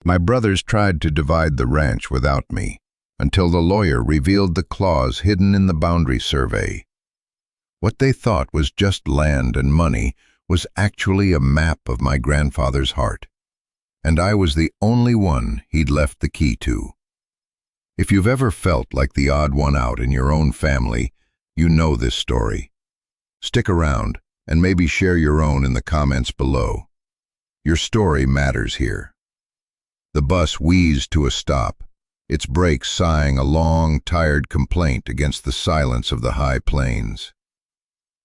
My brothers tried to divide the ranch without me, until the lawyer revealed the clause hidden in the boundary survey. What they thought was just land and money was actually a map of my grandfather's heart, and I was the only one he'd left the key to. If you've ever felt like the odd one out in your own family, you know this story. Stick around and maybe share your own in the comments below. Your story matters here. The bus wheezed to a stop, its brakes sighing a long, tired complaint against the silence of the high plains.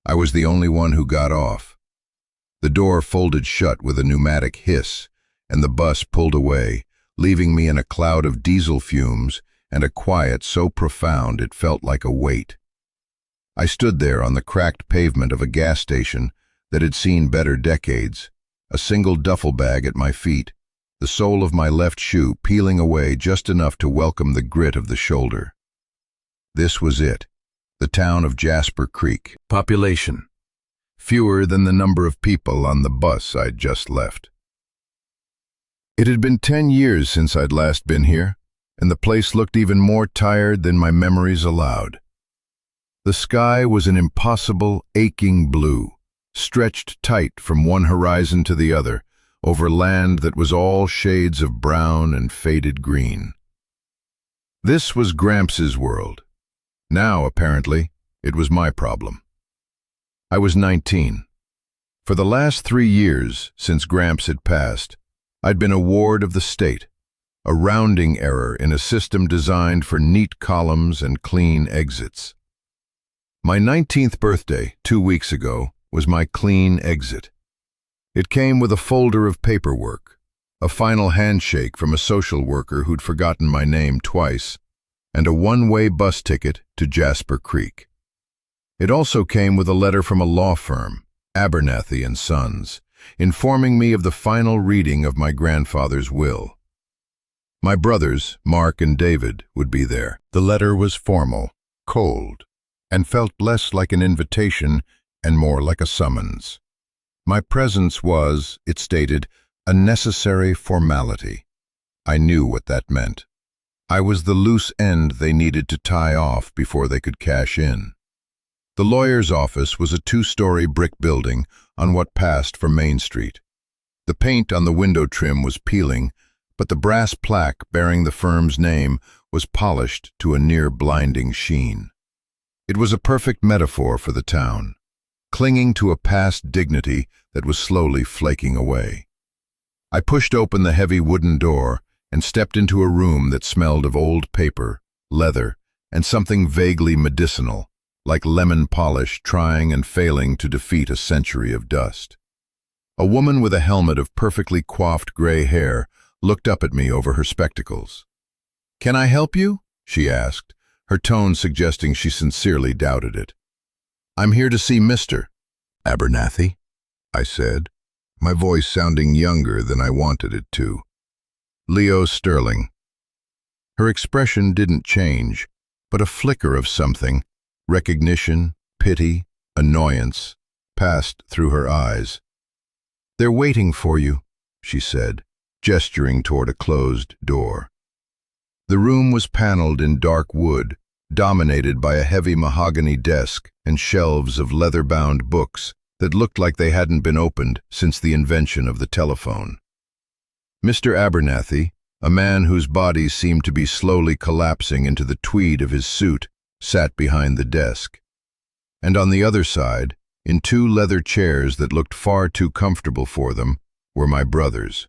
I was the only one who got off. The door folded shut with a pneumatic hiss, and the bus pulled away, leaving me in a cloud of diesel fumes and a quiet so profound it felt like a weight. I stood there on the cracked pavement of a gas station that had seen better decades, a single duffel bag at my feet, the sole of my left shoe peeling away just enough to welcome the grit of the shoulder. This was it, the town of Jasper Creek. Population: fewer than the number of people on the bus I'd just left. It had been 10 years since I'd last been here, and the place looked even more tired than my memories allowed. The sky was an impossible, aching blue, stretched tight from one horizon to the other, over land that was all shades of brown and faded green. This was Gramps' world. Now, apparently, it was my problem. I was 19. For the last 3 years, since Gramps had passed, I'd been a ward of the state, a rounding error in a system designed for neat columns and clean exits. My 19th birthday, 2 weeks ago, was my clean exit. It came with a folder of paperwork, a final handshake from a social worker who'd forgotten my name twice, and a one-way bus ticket to Jasper Creek. It also came with a letter from a law firm, Abernathy and Sons, informing me of the final reading of my grandfather's will. My brothers, Mark and David, would be there. The letter was formal, cold, and felt less like an invitation and more like a summons. My presence was, it stated, a necessary formality. I knew what that meant. I was the loose end they needed to tie off before they could cash in. The lawyer's office was a 2-story brick building on what passed for Main Street. The paint on the window trim was peeling, but the brass plaque bearing the firm's name was polished to a near-blinding sheen. It was a perfect metaphor for the town, clinging to a past dignity that was slowly flaking away. I pushed open the heavy wooden door and stepped into a room that smelled of old paper, leather, and something vaguely medicinal, like lemon polish trying and failing to defeat a century of dust. A woman with a helmet of perfectly coiffed gray hair looked up at me over her spectacles. "Can I help you?" she asked, her tone suggesting she sincerely doubted it. "I'm here to see Mr. Abernathy," I said, my voice sounding younger than I wanted it to. "Leo Sterling." Her expression didn't change, but a flicker of something, recognition, pity, annoyance, passed through her eyes. "They're waiting for you," she said, gesturing toward a closed door. The room was paneled in dark wood, dominated by a heavy mahogany desk and shelves of leather-bound books that looked like they hadn't been opened since the invention of the telephone. Mr. Abernathy, a man whose body seemed to be slowly collapsing into the tweed of his suit, sat behind the desk. And on the other side, in 2 leather chairs that looked far too comfortable for them, were my brothers.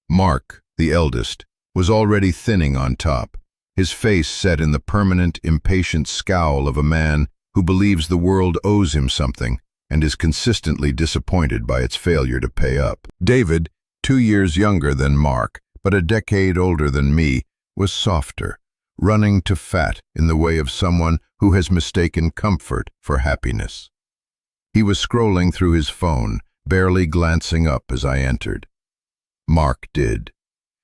Mark, the eldest, was already thinning on top, his face set in the permanent, impatient scowl of a man who believes the world owes him something and is consistently disappointed by its failure to pay up. David, 2 years younger than Mark, but a decade older than me, was softer, running to fat in the way of someone who has mistaken comfort for happiness. He was scrolling through his phone, barely glancing up as I entered. Mark did.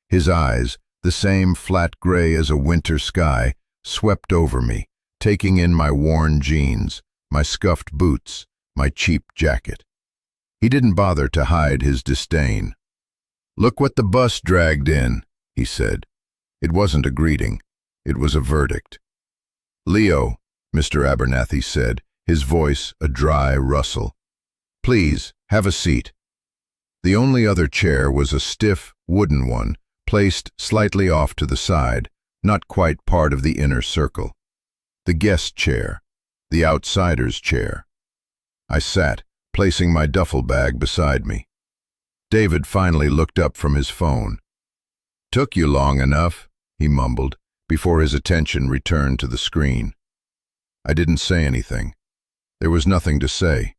His eyes, the same flat gray as a winter sky, swept over me, taking in my worn jeans, my scuffed boots, my cheap jacket. He didn't bother to hide his disdain. "Look what the bus dragged in," he said. It wasn't a greeting. It was a verdict. "Leo," Mr. Abernathy said, his voice a dry rustle. "Please, have a seat." The only other chair was a stiff, wooden one, placed slightly off to the side, not quite part of the inner circle. The guest chair, the outsider's chair. I sat, placing my duffel bag beside me. David finally looked up from his phone. "Took you long enough," he mumbled, before his attention returned to the screen. I didn't say anything. There was nothing to say.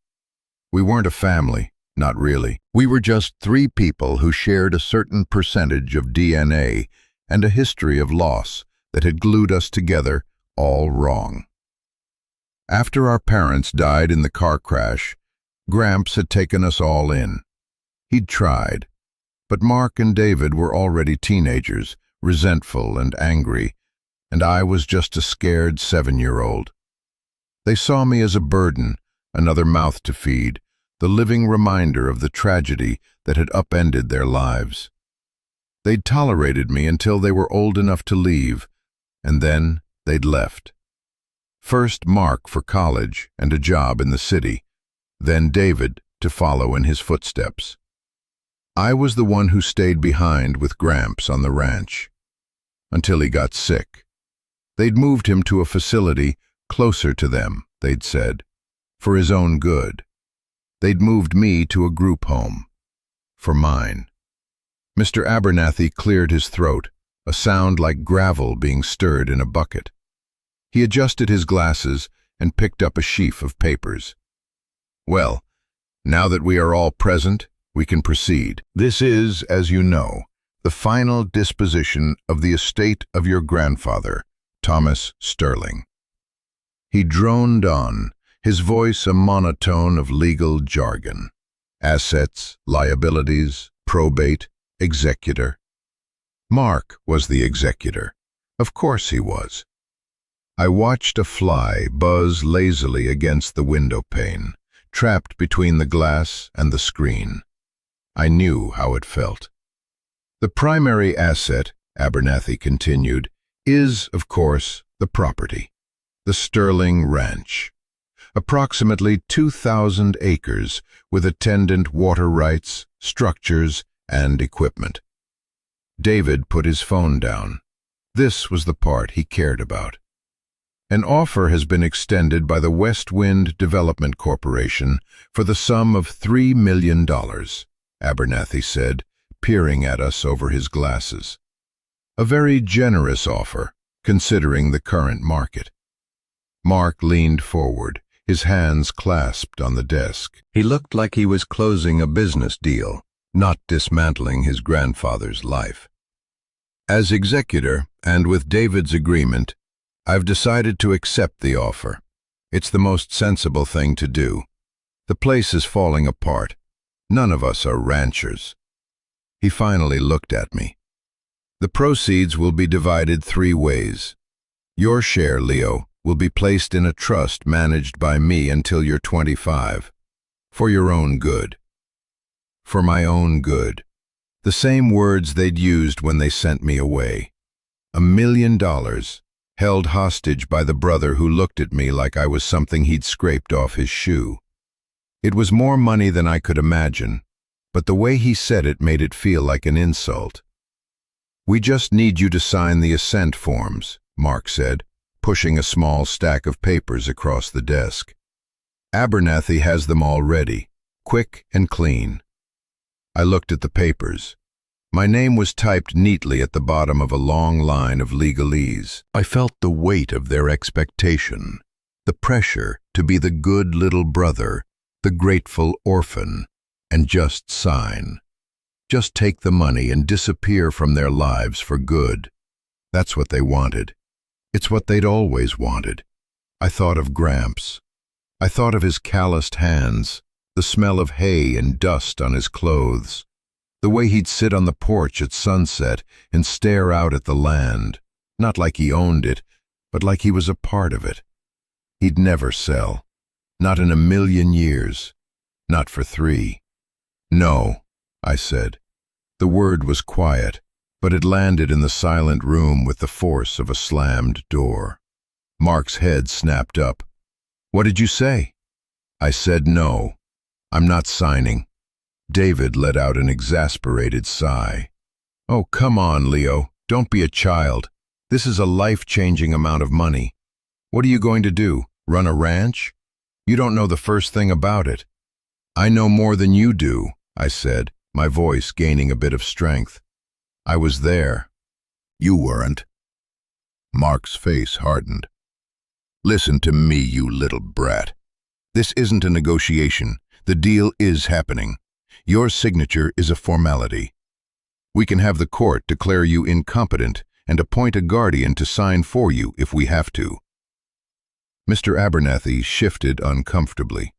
We weren't a family, not really. We were just three people who shared a certain percentage of DNA and a history of loss that had glued us together, all wrong. After our parents died in the car crash, Gramps had taken us all in. He'd tried, but Mark and David were already teenagers, resentful and angry, and I was just a scared 7-year-old. They saw me as a burden, another mouth to feed, the living reminder of the tragedy that had upended their lives. They'd tolerated me until they were old enough to leave, and then they'd left. First Mark for college and a job in the city, then David to follow in his footsteps. I was the one who stayed behind with Gramps on the ranch, until he got sick. They'd moved him to a facility closer to them, they'd said, for his own good. They'd moved me to a group home, for mine. Mr. Abernathy cleared his throat, a sound like gravel being stirred in a bucket. He adjusted his glasses and picked up a sheaf of papers. "Well, now that we are all present, we can proceed. This is, as you know, the final disposition of the estate of your grandfather, Thomas Sterling." He droned on, his voice a monotone of legal jargon. Assets, liabilities, probate, executor. Mark was the executor. Of course he was. I watched a fly buzz lazily against the window pane, trapped between the glass and the screen. I knew how it felt. "The primary asset," Abernathy continued, "is, of course, the property. The Sterling Ranch. Approximately 2,000 acres with attendant water rights, structures, and equipment." David put his phone down. This was the part he cared about. "An offer has been extended by the West Wind Development Corporation for the sum of $3 million, Abernathy said, peering at us over his glasses. "A very generous offer, considering the current market." Mark leaned forward, his hands clasped on the desk. He looked like he was closing a business deal, not dismantling his grandfather's life. "As executor, and with David's agreement, I've decided to accept the offer. It's the most sensible thing to do. The place is falling apart. None of us are ranchers." He finally looked at me. "The proceeds will be divided 3 ways. Your share, Leo, will be placed in a trust managed by me until you're 25. For your own good." For my own good. The same words they'd used when they sent me away. $1 million, held hostage by the brother who looked at me like I was something he'd scraped off his shoe. It was more money than I could imagine, but the way he said it made it feel like an insult. "We just need you to sign the assent forms," Mark said, pushing a small stack of papers across the desk. "Abernathy has them all ready, quick and clean." I looked at the papers. My name was typed neatly at the bottom of a long line of legalese. I felt the weight of their expectation, the pressure to be the good little brother, the grateful orphan, and just sign. Just take the money and disappear from their lives for good. That's what they wanted. It's what they'd always wanted. I thought of Gramps. I thought of his calloused hands, the smell of hay and dust on his clothes, the way he'd sit on the porch at sunset and stare out at the land, not like he owned it, but like he was a part of it. He'd never sell. Not in 1,000,000 years. Not for 3. "No," I said. The word was quiet, but it landed in the silent room with the force of a slammed door. Mark's head snapped up. "What did you say?" I said no. "I'm not signing." David let out an exasperated sigh. "Oh, come on, Leo. Don't be a child. This is a life-changing amount of money. What are you going to do? Run a ranch? You don't know the first thing about it." "I know more than you do," I said, my voice gaining a bit of strength. "I was there." "You weren't." Mark's face hardened. "Listen to me, you little brat. This isn't a negotiation. The deal is happening. Your signature is a formality. We can have the court declare you incompetent and appoint a guardian to sign for you if we have to." Mr. Abernathy shifted uncomfortably.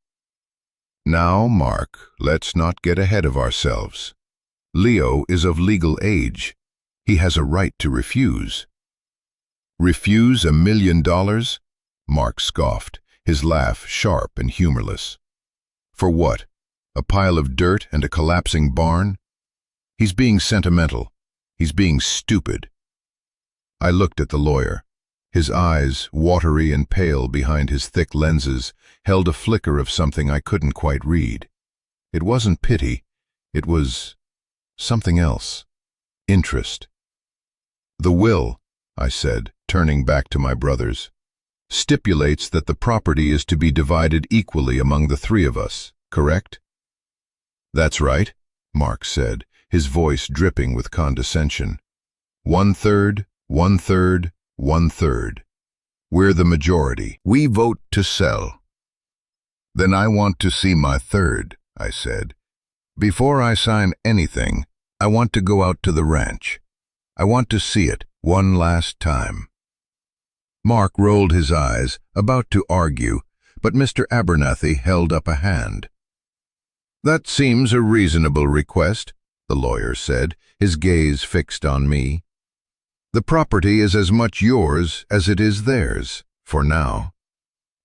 "Now, Mark, let's not get ahead of ourselves. Leo is of legal age. He has a right to refuse." "Refuse $1 million?" Mark scoffed, his laugh sharp and humorless. "For what? A pile of dirt and a collapsing barn? He's being sentimental. He's being stupid." I looked at the lawyer. His eyes, watery and pale behind his thick lenses, held a flicker of something I couldn't quite read. It wasn't pity. It was something else. Interest. "The will," I said, turning back to my brothers, "stipulates that the property is to be divided equally among the three of us, correct?" "That's right," Mark said, his voice dripping with condescension. 1/3, 1/3, 1/3. We're the majority. We vote to sell." "Then I want to see my third," I said. "Before I sign anything, I want to go out to the ranch. I want to see it one last time." Mark rolled his eyes, about to argue, but Mr. Abernathy held up a hand. "That seems a reasonable request," the lawyer said, his gaze fixed on me. "The property is as much yours as it is theirs, for now.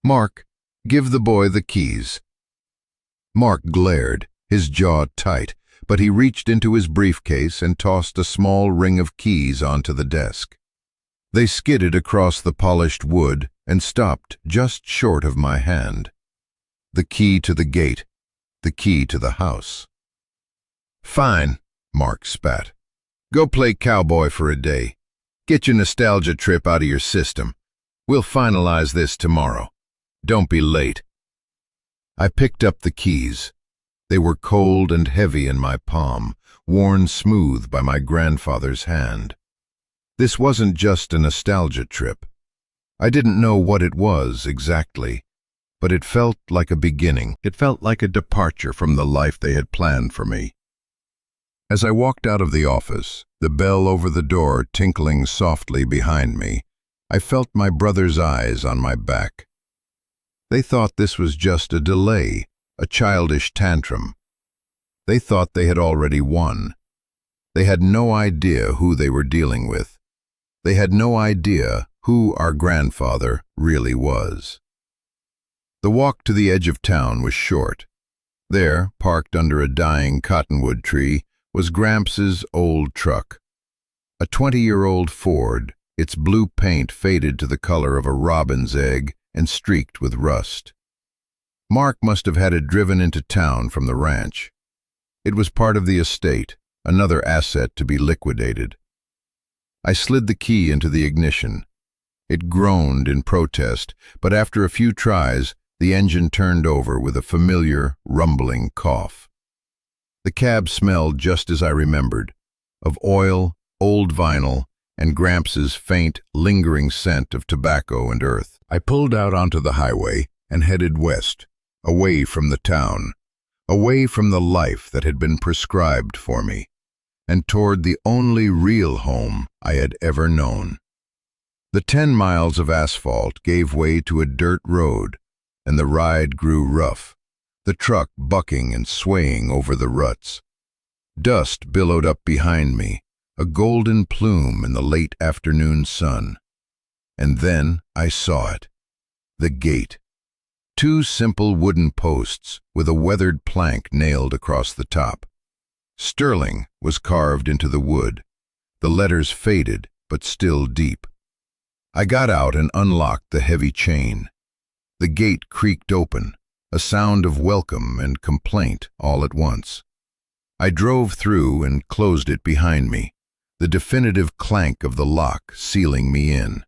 Mark, give the boy the keys." Mark glared, his jaw tight, but he reached into his briefcase and tossed a small ring of keys onto the desk. They skidded across the polished wood and stopped just short of my hand. The key to the gate, the key to the house. "Fine," Mark spat. "Go play cowboy for a day. Get your nostalgia trip out of your system. We'll finalize this tomorrow. Don't be late." I picked up the keys. They were cold and heavy in my palm, worn smooth by my grandfather's hand. This wasn't just a nostalgia trip. I didn't know what it was exactly, but it felt like a beginning. It felt like a departure from the life they had planned for me. As I walked out of the office, the bell over the door tinkling softly behind me, I felt my brother's eyes on my back. They thought this was just a delay, a childish tantrum. They thought they had already won. They had no idea who they were dealing with. They had no idea who our grandfather really was. The walk to the edge of town was short. There, parked under a dying cottonwood tree, was Gramps' old truck. A 20-year-old Ford, its blue paint faded to the color of a robin's egg and streaked with rust. Mark must have had it driven into town from the ranch. It was part of the estate, another asset to be liquidated. I slid the key into the ignition. It groaned in protest, but after a few tries, the engine turned over with a familiar, rumbling cough. The cab smelled just as I remembered, of oil, old vinyl, and Gramps' faint, lingering scent of tobacco and earth. I pulled out onto the highway and headed west, away from the town, away from the life that had been prescribed for me, and toward the only real home I had ever known. The 10 miles of asphalt gave way to a dirt road, and the ride grew rough, the truck bucking and swaying over the ruts. Dust billowed up behind me, a golden plume in the late afternoon sun. And then I saw it. The gate. 2 simple wooden posts with a weathered plank nailed across the top. Sterling was carved into the wood. The letters faded, but still deep. I got out and unlocked the heavy chain. The gate creaked open, a sound of welcome and complaint all at once. I drove through and closed it behind me, the definitive clank of the lock sealing me in.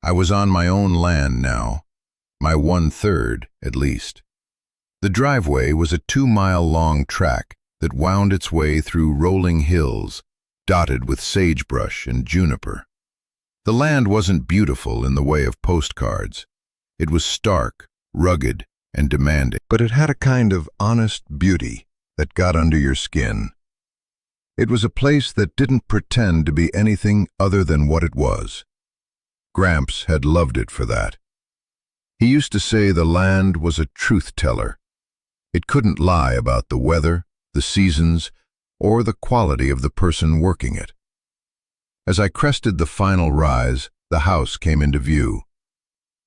I was on my own land now, my 1/3 at least. The driveway was a 2-mile-long track that wound its way through rolling hills, dotted with sagebrush and juniper. The land wasn't beautiful in the way of postcards. It was stark, rugged, and demanding, but it had a kind of honest beauty that got under your skin. It was a place that didn't pretend to be anything other than what it was. Gramps had loved it for that. He used to say the land was a truth-teller. It couldn't lie about the weather, the seasons, or the quality of the person working it. As I crested the final rise, the house came into view.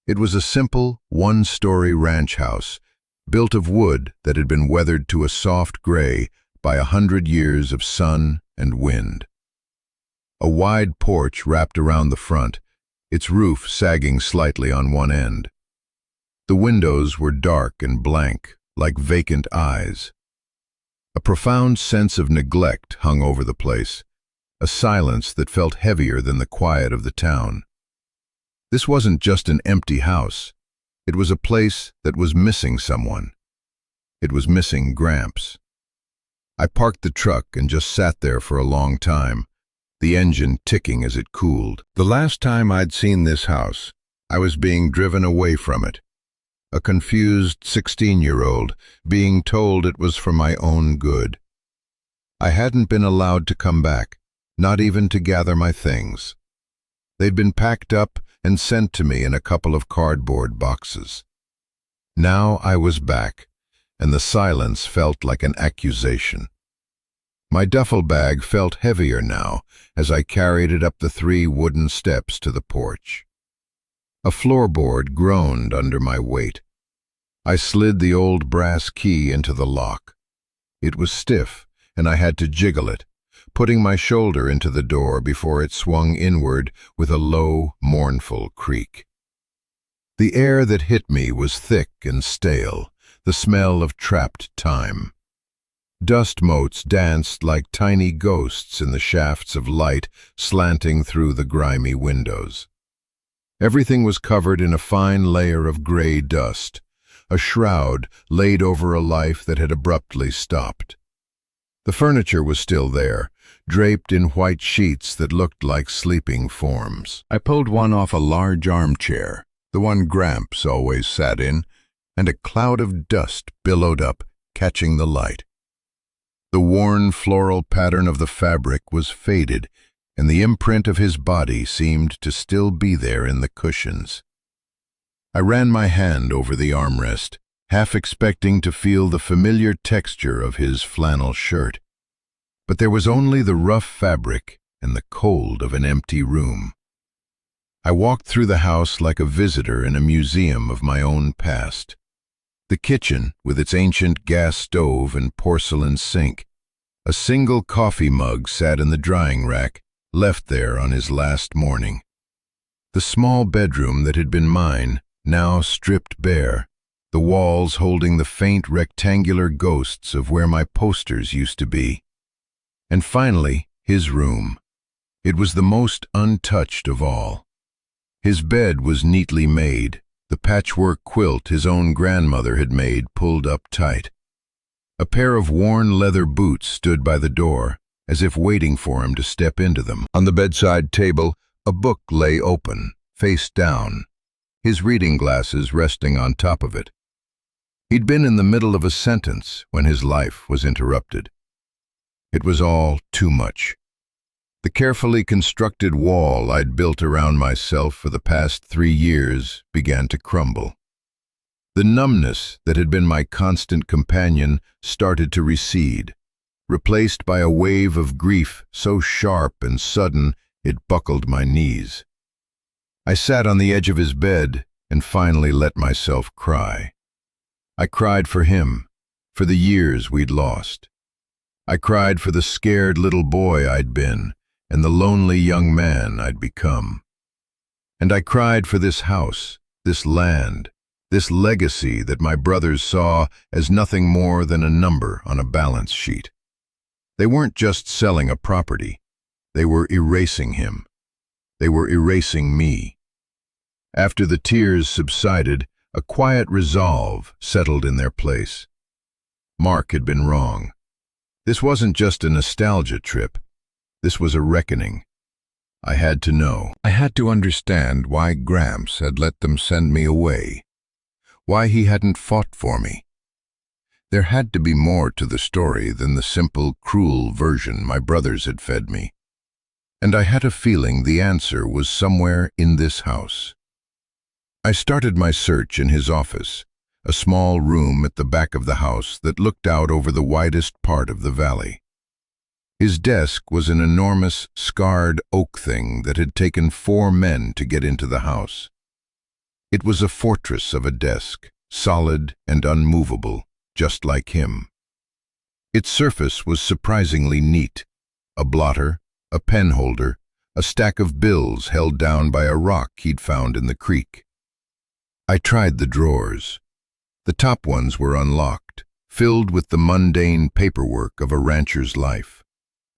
It was a simple, one-story ranch house, built of wood that had been weathered to a soft gray by 100 years of sun and wind. A wide porch wrapped around the front, its roof sagging slightly on one end. The windows were dark and blank, like vacant eyes. A profound sense of neglect hung over the place, a silence that felt heavier than the quiet of the town. This wasn't just an empty house. It was a place that was missing someone. It was missing Gramps. I parked the truck and just sat there for a long time, the engine ticking as it cooled. The last time I'd seen this house, I was being driven away from it. A confused 16-year-old being told it was for my own good. I hadn't been allowed to come back, not even to gather my things. They'd been packed up and sent to me in a couple of cardboard boxes. Now I was back, and the silence felt like an accusation. My duffel bag felt heavier now as I carried it up the 3 wooden steps to the porch. A floorboard groaned under my weight. I slid the old brass key into the lock. It was stiff, and I had to jiggle it, putting my shoulder into the door before it swung inward with a low, mournful creak. The air that hit me was thick and stale, the smell of trapped time. Dust motes danced like tiny ghosts in the shafts of light slanting through the grimy windows. Everything was covered in a fine layer of gray dust, a shroud laid over a life that had abruptly stopped. The furniture was still there, draped in white sheets that looked like sleeping forms. I pulled one off a large armchair, the one Gramps always sat in, and a cloud of dust billowed up, catching the light. The worn floral pattern of the fabric was faded, and the imprint of his body seemed to still be there in the cushions. I ran my hand over the armrest, half expecting to feel the familiar texture of his flannel shirt. But there was only the rough fabric and the cold of an empty room. I walked through the house like a visitor in a museum of my own past. The kitchen, with its ancient gas stove and porcelain sink. A single coffee mug sat in the drying rack, left there on his last morning. The small bedroom that had been mine, now stripped bare, the walls holding the faint rectangular ghosts of where my posters used to be. And finally, his room. It was the most untouched of all. His bed was neatly made, the patchwork quilt his own grandmother had made pulled up tight. A pair of worn leather boots stood by the door, as if waiting for him to step into them. On the bedside table, a book lay open, face down, his reading glasses resting on top of it. He'd been in the middle of a sentence when his life was interrupted. It was all too much. The carefully constructed wall I'd built around myself for the past 3 years began to crumble. The numbness that had been my constant companion started to recede, replaced by a wave of grief so sharp and sudden it buckled my knees. I sat on the edge of his bed and finally let myself cry. I cried for him, for the years we'd lost. I cried for the scared little boy I'd been and the lonely young man I'd become. And I cried for this house, this land, this legacy that my brothers saw as nothing more than a number on a balance sheet. They weren't just selling a property. They were erasing him. They were erasing me. After the tears subsided, a quiet resolve settled in their place. Mark had been wrong. This wasn't just a nostalgia trip. This was a reckoning. I had to know. I had to understand why Gramps had let them send me away, why he hadn't fought for me. There had to be more to the story than the simple, cruel version my brothers had fed me. And I had a feeling the answer was somewhere in this house. I started my search in his office, a small room at the back of the house that looked out over the widest part of the valley. His desk was an enormous, scarred oak thing that had taken 4 men to get into the house. It was a fortress of a desk, solid and unmovable, just like him. Its surface was surprisingly neat. A blotter, a pen holder, a stack of bills held down by a rock he'd found in the creek. I tried the drawers. The top ones were unlocked, filled with the mundane paperwork of a rancher's life.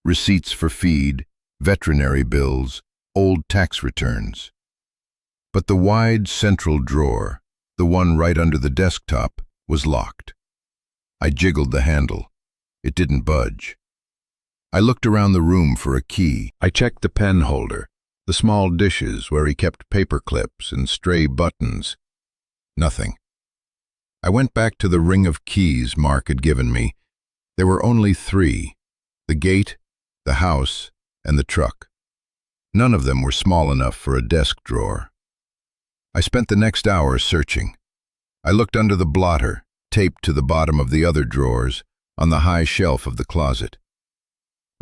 Receipts for feed, veterinary bills, old tax returns. But the wide central drawer, the one right under the desktop, was locked. I jiggled the handle. It didn't budge. I looked around the room for a key. I checked the pen holder, the small dishes where he kept paper clips and stray buttons. Nothing. I went back to the ring of keys Mark had given me. There were only 3, the gate, the house, and the truck. None of them were small enough for a desk drawer. I spent the next hour searching. I looked under the blotter, taped to the bottom of the other drawers, on the high shelf of the closet.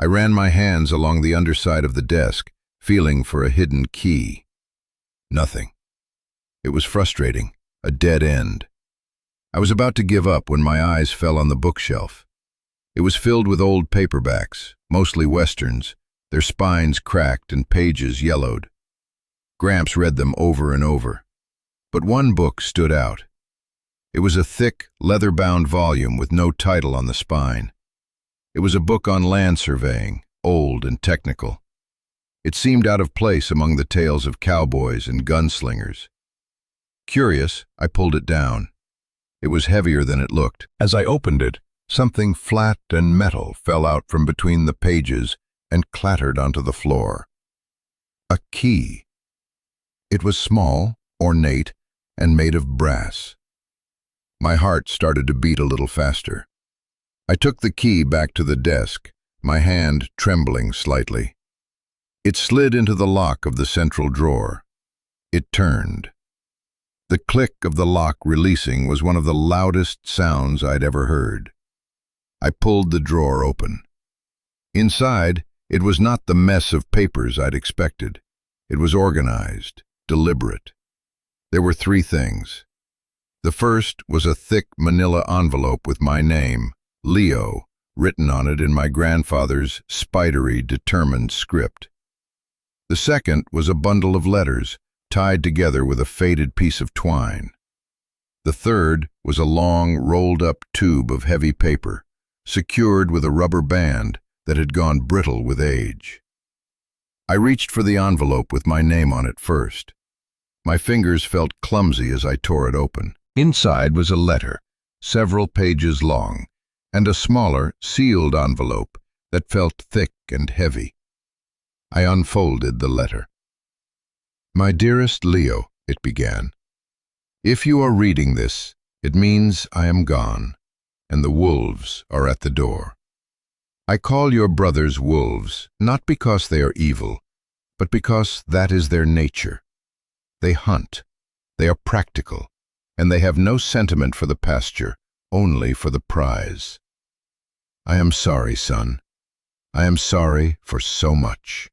I ran my hands along the underside of the desk, feeling for a hidden key. Nothing. It was frustrating, a dead end. I was about to give up when my eyes fell on the bookshelf. It was filled with old paperbacks, mostly westerns, their spines cracked and pages yellowed. Gramps read them over and over. But one book stood out. It was a thick, leather-bound volume with no title on the spine. It was a book on land surveying, old and technical. It seemed out of place among the tales of cowboys and gunslingers. Curious, I pulled it down. It was heavier than it looked. As I opened it, something flat and metal fell out from between the pages and clattered onto the floor. A key. It was small, ornate, and made of brass. My heart started to beat a little faster. I took the key back to the desk, my hand trembling slightly. It slid into the lock of the central drawer. It turned. The click of the lock releasing was one of the loudest sounds I'd ever heard. I pulled the drawer open. Inside, it was not the mess of papers I'd expected. It was organized, deliberate. There were 3 things. The first was a thick manila envelope with my name, Leo, written on it in my grandfather's spidery, determined script. The second was a bundle of letters, tied together with a faded piece of twine. The third was a long, rolled-up tube of heavy paper, secured with a rubber band that had gone brittle with age. I reached for the envelope with my name on it first. My fingers felt clumsy as I tore it open. Inside was a letter, several pages long, and a smaller, sealed envelope that felt thick and heavy. I unfolded the letter. "My dearest Leo," it began, "if you are reading this, it means I am gone, and the wolves are at the door. I call your brothers wolves, not because they are evil, but because that is their nature. They hunt, they are practical, and they have no sentiment for the pasture, only for the prize. I am sorry, son. I am sorry for so much."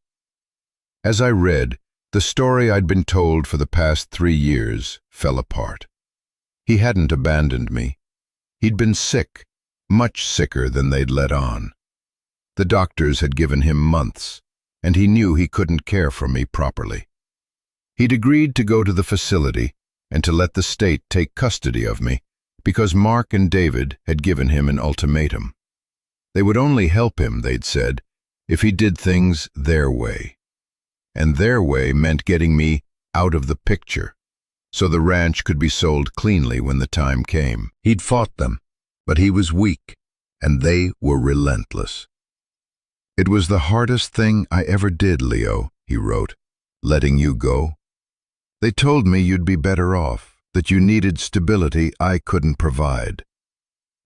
As I read, the story I'd been told for the past 3 years fell apart. He hadn't abandoned me. He'd been sick, much sicker than they'd let on. The doctors had given him months, and he knew he couldn't care for me properly. He'd agreed to go to the facility and to let the state take custody of me because Mark and David had given him an ultimatum. They would only help him, they'd said, if he did things their way. And their way meant getting me out of the picture, so the ranch could be sold cleanly when the time came. He'd fought them, but he was weak, and they were relentless. "It was the hardest thing I ever did, Leo," he wrote, "letting you go. They told me you'd be better off, that you needed stability I couldn't provide.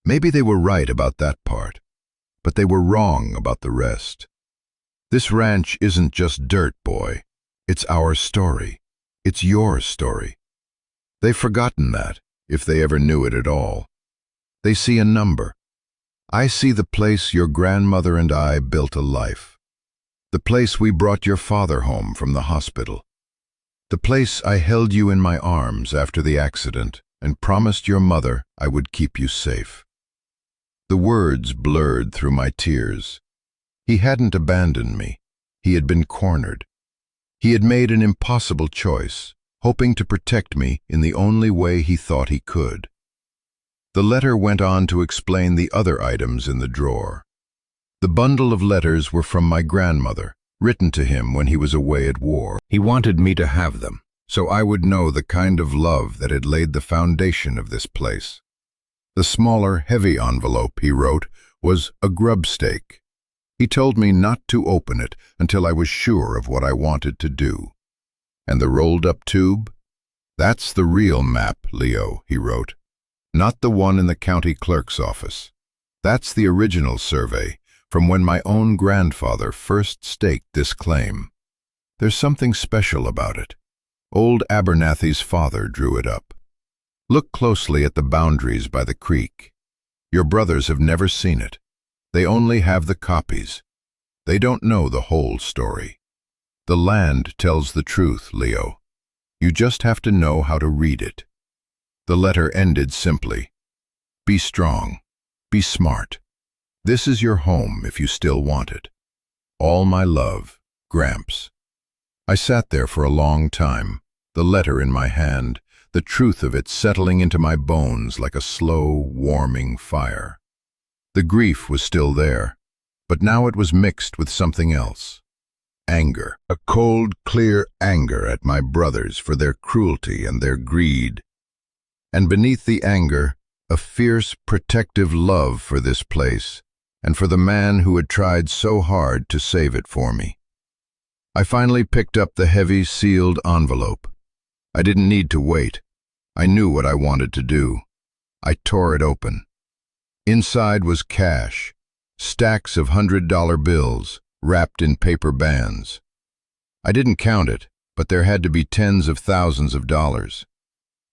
Maybe they were right about that part, but they were wrong about the rest. This ranch isn't just dirt, boy. It's our story. It's your story. They've forgotten that, if they ever knew it at all. They see a number. I see the place your grandmother and I built a life. The place we brought your father home from the hospital. The place I held you in my arms after the accident and promised your mother I would keep you safe." The words blurred through my tears. He hadn't abandoned me. He had been cornered. He had made an impossible choice, hoping to protect me in the only way he thought he could. The letter went on to explain the other items in the drawer. The bundle of letters were from my grandmother, written to him when he was away at war. He wanted me to have them, so I would know the kind of love that had laid the foundation of this place. The smaller, heavy envelope, he wrote, was a grub stake. He told me not to open it until I was sure of what I wanted to do. And the rolled-up tube? "That's the real map, Leo," he wrote. "Not the one in the county clerk's office. That's the original survey, from when my own grandfather first staked this claim. There's something special about it. Old Abernathy's father drew it up. Look closely at the boundaries by the creek. Your brothers have never seen it. They only have the copies. They don't know the whole story. The land tells the truth, Leo. You just have to know how to read it." The letter ended simply. "Be strong. Be smart. This is your home if you still want it. All my love, Gramps." I sat there for a long time, the letter in my hand, the truth of it settling into my bones like a slow, warming fire. The grief was still there, but now it was mixed with something else. Anger, a cold, clear anger at my brothers for their cruelty and their greed. And beneath the anger, a fierce, protective love for this place and for the man who had tried so hard to save it for me. I finally picked up the heavy, sealed envelope. I didn't need to wait. I knew what I wanted to do. I tore it open. Inside was cash, stacks of $100 bills, wrapped in paper bands. I didn't count it, but there had to be tens of thousands of dollars.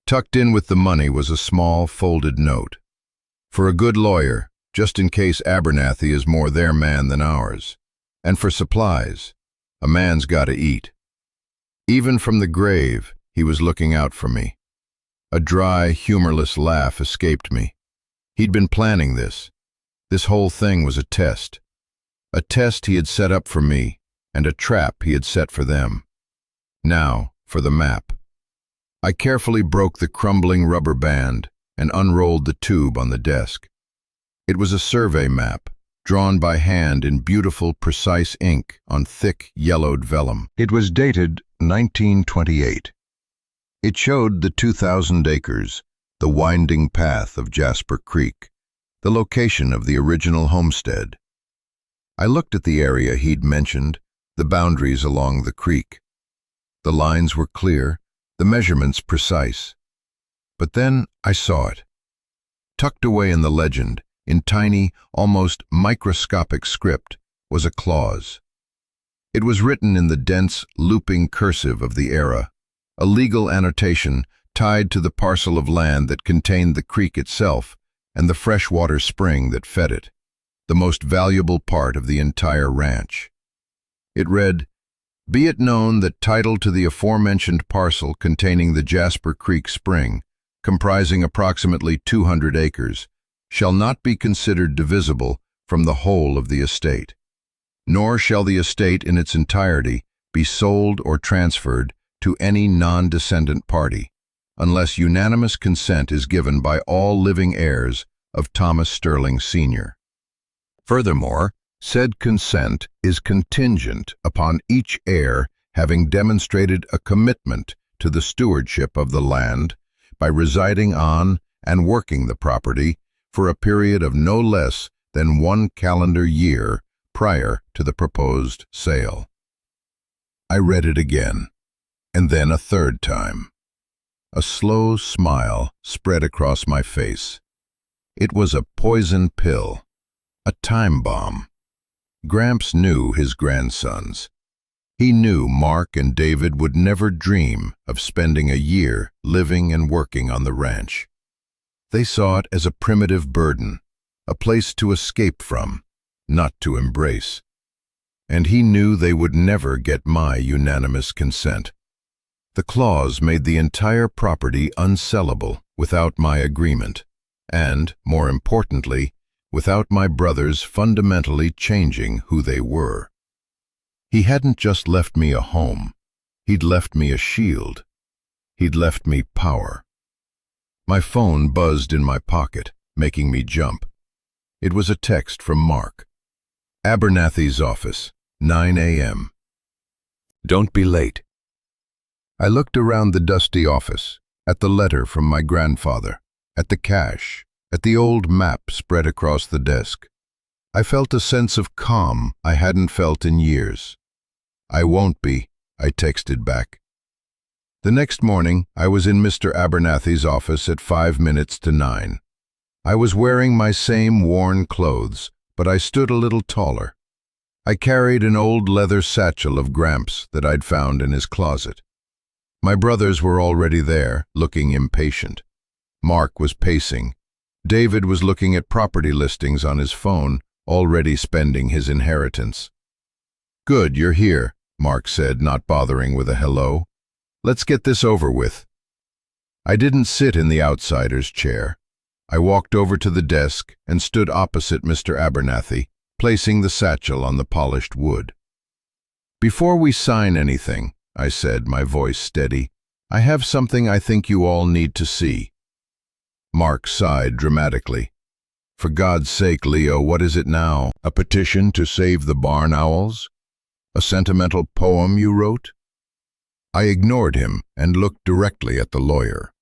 Tucked in with the money was a small, folded note. "For a good lawyer, just in case Abernathy is more their man than ours. And for supplies. A man's got to eat." Even from the grave, he was looking out for me. A dry, humorless laugh escaped me. He'd been planning this. This whole thing was a test. A test he had set up for me, and a trap he had set for them. Now, for the map. I carefully broke the crumbling rubber band and unrolled the tube on the desk. It was a survey map, drawn by hand in beautiful, precise ink on thick, yellowed vellum. It was dated 1928. It showed the 2,000 acres, the winding path of Jasper Creek, the location of the original homestead. I looked at the area he'd mentioned, the boundaries along the creek. The lines were clear, the measurements precise. But then I saw it. Tucked away in the legend, in tiny, almost microscopic script, was a clause. It was written in the dense, looping cursive of the era, a legal annotation tied to the parcel of land that contained the creek itself and the freshwater spring that fed it, the most valuable part of the entire ranch. It read, "Be it known that title to the aforementioned parcel containing the Jasper Creek Spring, comprising approximately 200 acres, shall not be considered divisible from the whole of the estate." nor shall the estate in its entirety be sold or transferred to any non-descendant party, unless unanimous consent is given by all living heirs of Thomas Sterling Sr. Furthermore, said consent is contingent upon each heir having demonstrated a commitment to the stewardship of the land by residing on and working the property for a period of no less than 1 calendar year prior to the proposed sale. I read it again, and then a third time. A slow smile spread across my face. It was a poison pill, a time bomb. Gramps knew his grandsons. He knew Mark and David would never dream of spending a year living and working on the ranch. They saw it as a primitive burden, a place to escape from, not to embrace. And he knew they would never get my unanimous consent. The clause made the entire property unsellable without my agreement, and, more importantly, without my brothers fundamentally changing who they were. He hadn't just left me a home, he'd left me a shield. He'd left me power. My phone buzzed in my pocket, making me jump. It was a text from Mark. Abernathy's office, 9 a.m. Don't be late. I looked around the dusty office, at the letter from my grandfather, at the cash, at the old map spread across the desk. I felt a sense of calm I hadn't felt in years. I won't be, I texted back. The next morning, I was in Mr. Abernathy's office at 5 minutes to 9. I was wearing my same worn clothes, but I stood a little taller. I carried an old leather satchel of Gramps that I'd found in his closet. My brothers were already there, looking impatient. Mark was pacing. David was looking at property listings on his phone, already spending his inheritance. Good, you're here, Mark said, not bothering with a hello. Let's get this over with. I didn't sit in the outsider's chair. I walked over to the desk and stood opposite Mr. Abernathy, placing the satchel on the polished wood. Before we sign anything, I said, my voice steady, I have something I think you all need to see. Mark sighed dramatically. For God's sake, Leo, what is it now? A petition to save the barn owls? A sentimental poem you wrote? I ignored him and looked directly at the lawyer.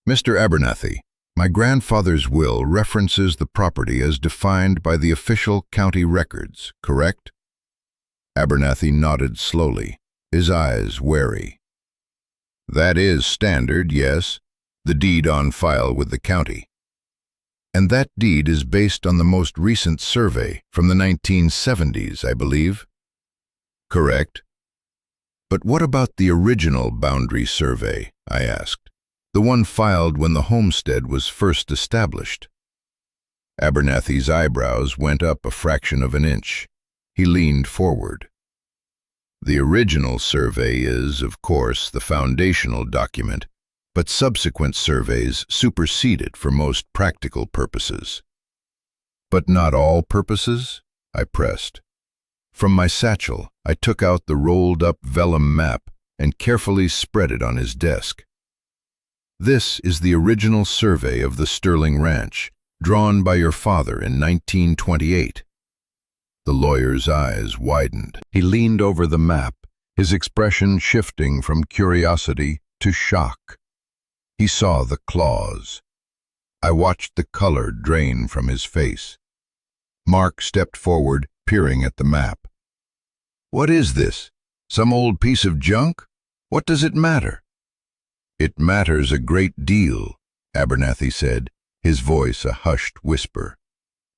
Mr. Abernathy, my grandfather's will references the property as defined by the official county records, correct? Abernathy nodded slowly, his eyes wary. That is standard, yes, the deed on file with the county. And that deed is based on the most recent survey from the 1970s, I believe. Correct. But what about the original boundary survey, I asked, the one filed when the homestead was first established? Abernathy's eyebrows went up a fraction of an inch. He leaned forward. The original survey is, of course, the foundational document, but subsequent surveys supersede it for most practical purposes. But not all purposes? I pressed. From my satchel, I took out the rolled-up vellum map and carefully spread it on his desk. This is the original survey of the Sterling Ranch, drawn by your father in 1928. The lawyer's eyes widened. He leaned over the map, his expression shifting from curiosity to shock. He saw the claws. I watched the color drain from his face. Mark stepped forward, peering at the map. What is this? Some old piece of junk? What does it matter? It matters a great deal, Abernathy said, his voice a hushed whisper.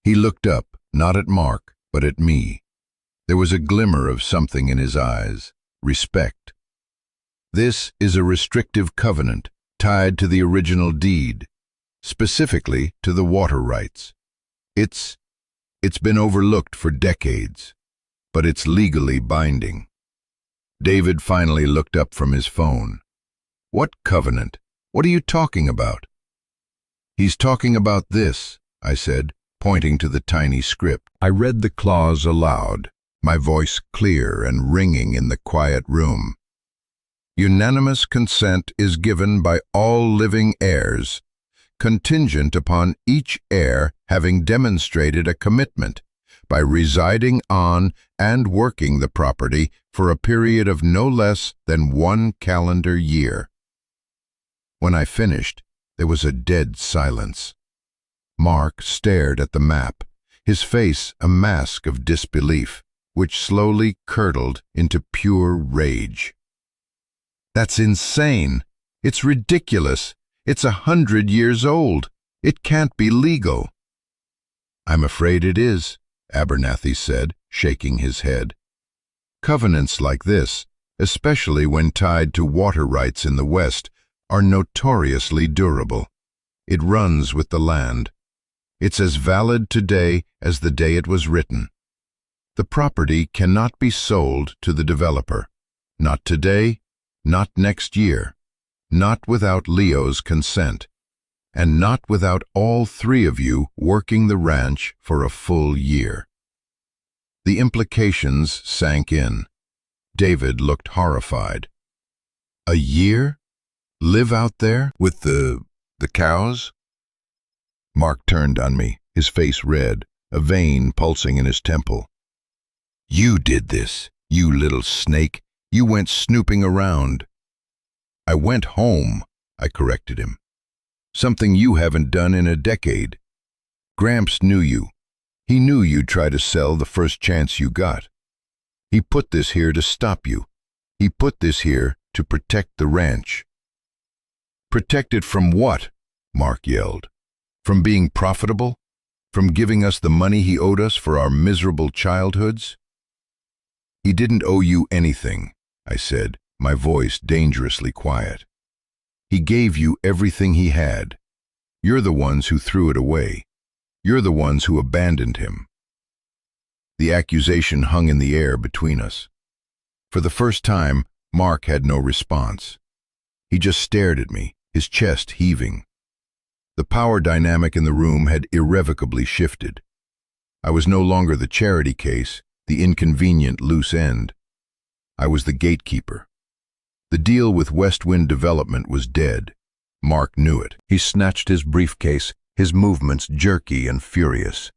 He looked up, not at Mark, but at me. There was a glimmer of something in his eyes, respect. This is a restrictive covenant tied to the original deed, specifically to the water rights. It's been overlooked for decades, but it's legally binding. David finally looked up from his phone. What covenant? What are you talking about? He's talking about this, I said, pointing to the tiny script. I read the clause aloud. my voice clear and ringing in the quiet room. Unanimous consent is given by all living heirs, contingent upon each heir having demonstrated a commitment by residing on and working the property for a period of no less than 1 calendar year. When I finished, there was a dead silence. Mark stared at the map, his face a mask of disbelief, which slowly curdled into pure rage. "That's insane! It's ridiculous! It's 100 years old! It can't be legal!" "I'm afraid it is," Abernathy said, shaking his head. "Covenants like this, especially when tied to water rights in the West, are notoriously durable. It runs with the land. It's as valid today as the day it was written. The property cannot be sold to the developer. Not today, not next year, not without Leo's consent, and not without all 3 of you working the ranch for a full year." The implications sank in. David looked horrified. "A year? Live out there with the cows?" Mark turned on me, his face red, a vein pulsing in his temple. "You did this, you little snake. You went snooping around." "I went home," I corrected him. "Something you haven't done in a decade. Gramps knew you. He knew you'd try to sell the first chance you got. He put this here to stop you. He put this here to protect the ranch." "Protect it from what?" Mark yelled. "From being profitable? From giving us the money he owed us for our miserable childhoods?" "He didn't owe you anything," I said, my voice dangerously quiet. "He gave you everything he had. You're the ones who threw it away. You're the ones who abandoned him." The accusation hung in the air between us. For the first time, Mark had no response. He just stared at me, his chest heaving. The power dynamic in the room had irrevocably shifted. I was no longer the charity case, the inconvenient loose end. I was the gatekeeper. The deal with West Wind Development was dead. Mark knew it. He snatched his briefcase, his movements jerky and furious.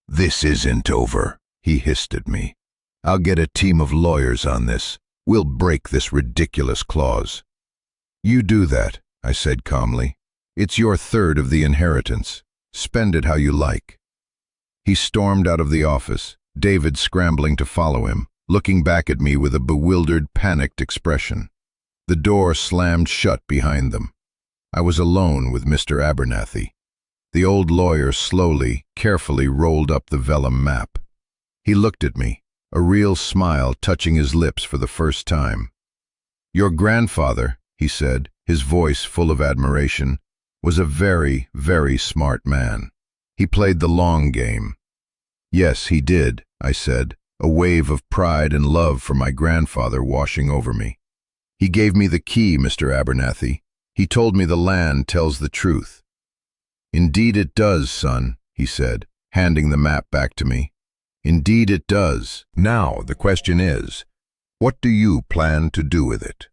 "This isn't over," he hissed at me. "I'll get a team of lawyers on this. We'll break this ridiculous clause." "You do that," I said calmly. "It's your third of the inheritance. Spend it how you like." He stormed out of the office, David scrambling to follow him, looking back at me with a bewildered, panicked expression. The door slammed shut behind them. I was alone with Mr. Abernathy. The old lawyer slowly, carefully rolled up the vellum map. He looked at me, a real smile touching his lips for the first time. "Your grandfather," he said, his voice full of admiration, "was a very, very smart man. He played the long game." "Yes, he did," I said, a wave of pride and love for my grandfather washing over me. "He gave me the key, Mr. Abernathy. He told me the land tells the truth." "Indeed it does, son," he said, handing the map back to me. "Indeed it does. Now the question is, what do you plan to do with it?"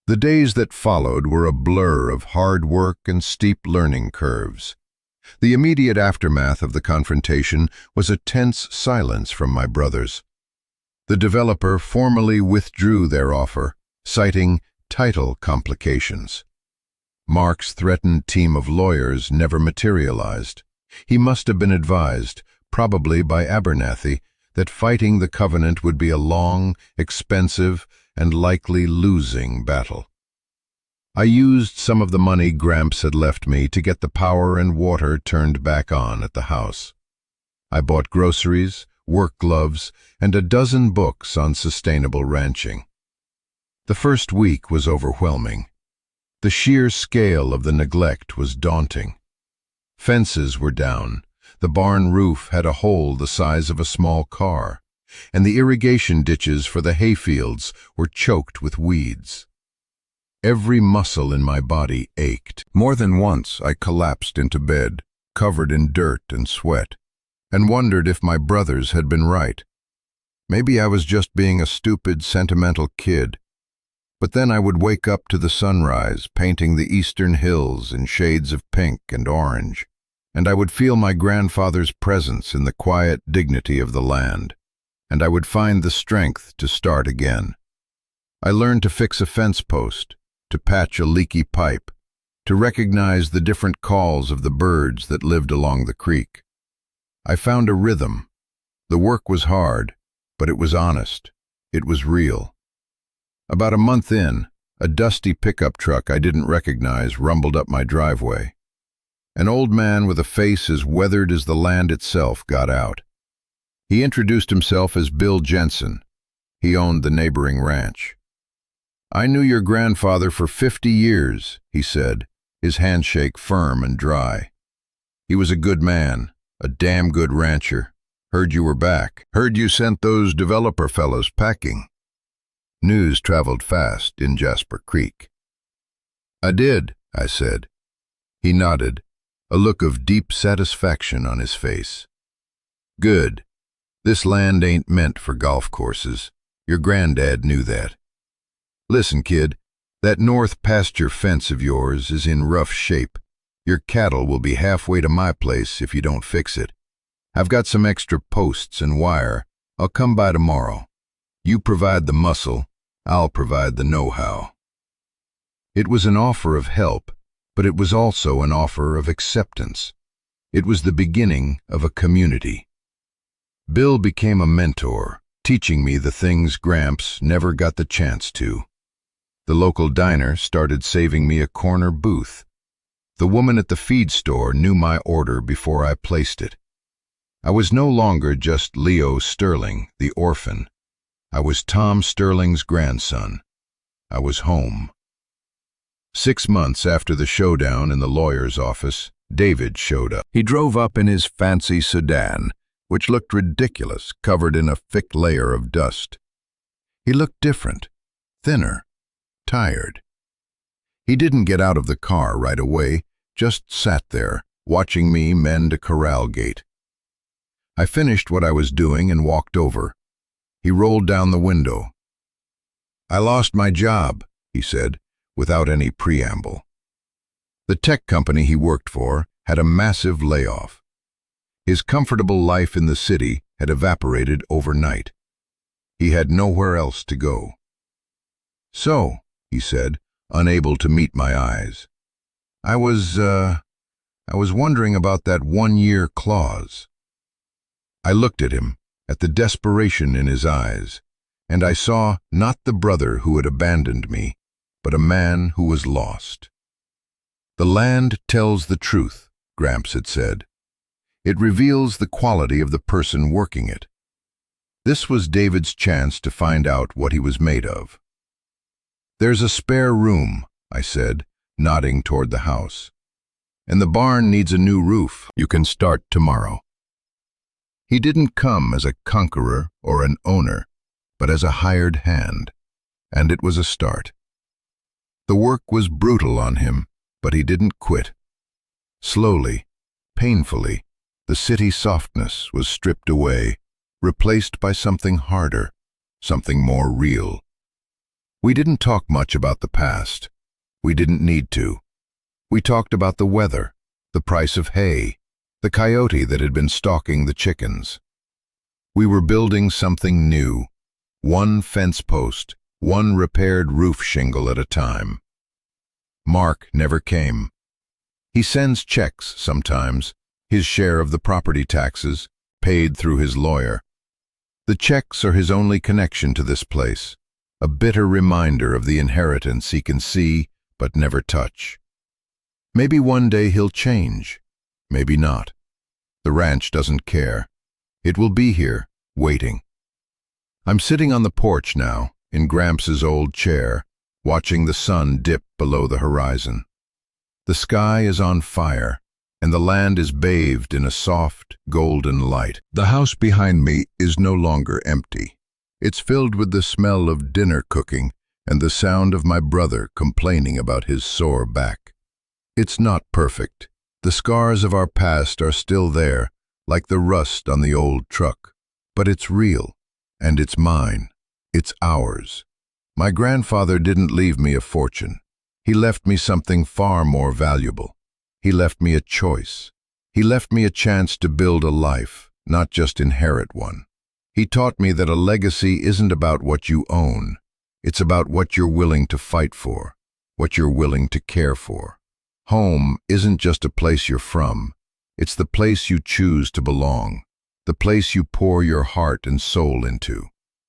The days that followed were a blur of hard work and steep learning curves. The immediate aftermath of the confrontation was a tense silence from my brothers. The developer formally withdrew their offer, citing title complications. Mark's threatened team of lawyers never materialized. He must have been advised, probably by Abernathy, that fighting the covenant would be a long, expensive, and likely losing battle. I used some of the money Gramps had left me to get the power and water turned back on at the house. I bought groceries, work gloves, and a dozen books on sustainable ranching. The first week was overwhelming. The sheer scale of the neglect was daunting. Fences were down, the barn roof had a hole the size of a small car, and the irrigation ditches for the hayfields were choked with weeds. Every muscle in my body ached. More than once I collapsed into bed, covered in dirt and sweat, and wondered if my brothers had been right. Maybe I was just being a stupid, sentimental kid. But then I would wake up to the sunrise, painting the eastern hills in shades of pink and orange, and I would feel my grandfather's presence in the quiet dignity of the land, and I would find the strength to start again. I learned to fix a fence post, to patch a leaky pipe, to recognize the different calls of the birds that lived along the creek. I found a rhythm. The work was hard, but it was honest. It was real. About a month in, a dusty pickup truck I didn't recognize rumbled up my driveway. An old man with a face as weathered as the land itself got out. He introduced himself as Bill Jensen. He owned the neighboring ranch. "I knew your grandfather for 50 years, he said, his handshake firm and dry. "He was a good man, a damn good rancher. Heard you were back. Heard you sent those developer fellows packing." News traveled fast in Jasper Creek. "I did," I said. He nodded, a look of deep satisfaction on his face. "Good. This land ain't meant for golf courses. Your granddad knew that. Listen, kid, that north pasture fence of yours is in rough shape. Your cattle will be halfway to my place if you don't fix it. I've got some extra posts and wire. I'll come by tomorrow. You provide the muscle, I'll provide the know-how." It was an offer of help, but it was also an offer of acceptance. It was the beginning of a community. Bill became a mentor, teaching me the things Gramps never got the chance to. The local diner started saving me a corner booth. The woman at the feed store knew my order before I placed it. I was no longer just Leo Sterling, the orphan. I was Tom Sterling's grandson. I was home. 6 months after the showdown in the lawyer's office, David showed up. He drove up in his fancy sedan, which looked ridiculous, covered in a thick layer of dust. He looked different, thinner, tired. He didn't get out of the car right away, just sat there, watching me mend a corral gate. I finished what I was doing and walked over. He rolled down the window. "I lost my job," he said, without any preamble. The tech company he worked for had a massive layoff. His comfortable life in the city had evaporated overnight. He had nowhere else to go. "So," he said, unable to meet my eyes, I was wondering about that 1-year clause." I looked at him, at the desperation in his eyes, and I saw not the brother who had abandoned me, but a man who was lost. "The land tells the truth," Gramps had said. "It reveals the quality of the person working it." This was David's chance to find out what he was made of. "There's a spare room," I said, nodding toward the house. "And the barn needs a new roof. You can start tomorrow." He didn't come as a conqueror or an owner, but as a hired hand, and it was a start. The work was brutal on him, but he didn't quit. Slowly, painfully, the city softness was stripped away, replaced by something harder, something more real. We didn't talk much about the past. We didn't need to. We talked about the weather, the price of hay, the coyote that had been stalking the chickens. We were building something new, one fence post, one repaired roof shingle at a time. Mark never came. He sends checks sometimes, his share of the property taxes, paid through his lawyer. The checks are his only connection to this place, a bitter reminder of the inheritance he can see but never touch. Maybe one day he'll change, maybe not. The ranch doesn't care. It will be here, waiting. I'm sitting on the porch now, in Gramps' old chair, watching the sun dip below the horizon. The sky is on fire, and the land is bathed in a soft, golden light. The house behind me is no longer empty. It's filled with the smell of dinner cooking and the sound of my brother complaining about his sore back. It's not perfect. The scars of our past are still there, like the rust on the old truck, but it's real. And it's mine. It's ours. My grandfather didn't leave me a fortune. He left me something far more valuable. He left me a choice. He left me a chance to build a life, not just inherit one. He taught me that a legacy isn't about what you own. It's about what you're willing to fight for, what you're willing to care for. Home isn't just a place you're from. It's the place you choose to belong, the place you pour your heart and soul into.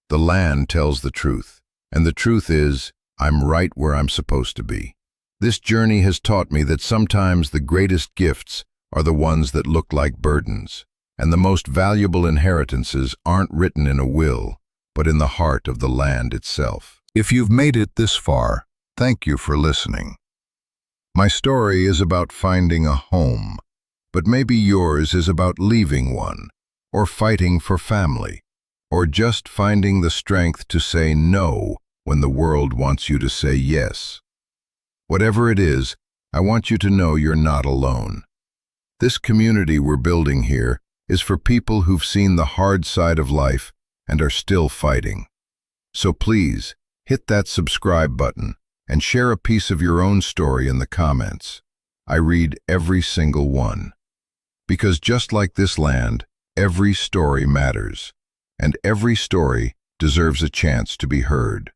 The land tells the truth, and the truth is, I'm right where I'm supposed to be. This journey has taught me that sometimes the greatest gifts are the ones that look like burdens, and the most valuable inheritances aren't written in a will, but in the heart of the land itself. If you've made it this far, thank you for listening. My story is about finding a home, but maybe yours is about leaving one, or fighting for family, or just finding the strength to say no when the world wants you to say yes. Whatever it is, I want you to know you're not alone. This community we're building here is for people who've seen the hard side of life and are still fighting. So please, hit that subscribe button and share a piece of your own story in the comments. I read every single one. Because just like this land, every story matters, and every story deserves a chance to be heard.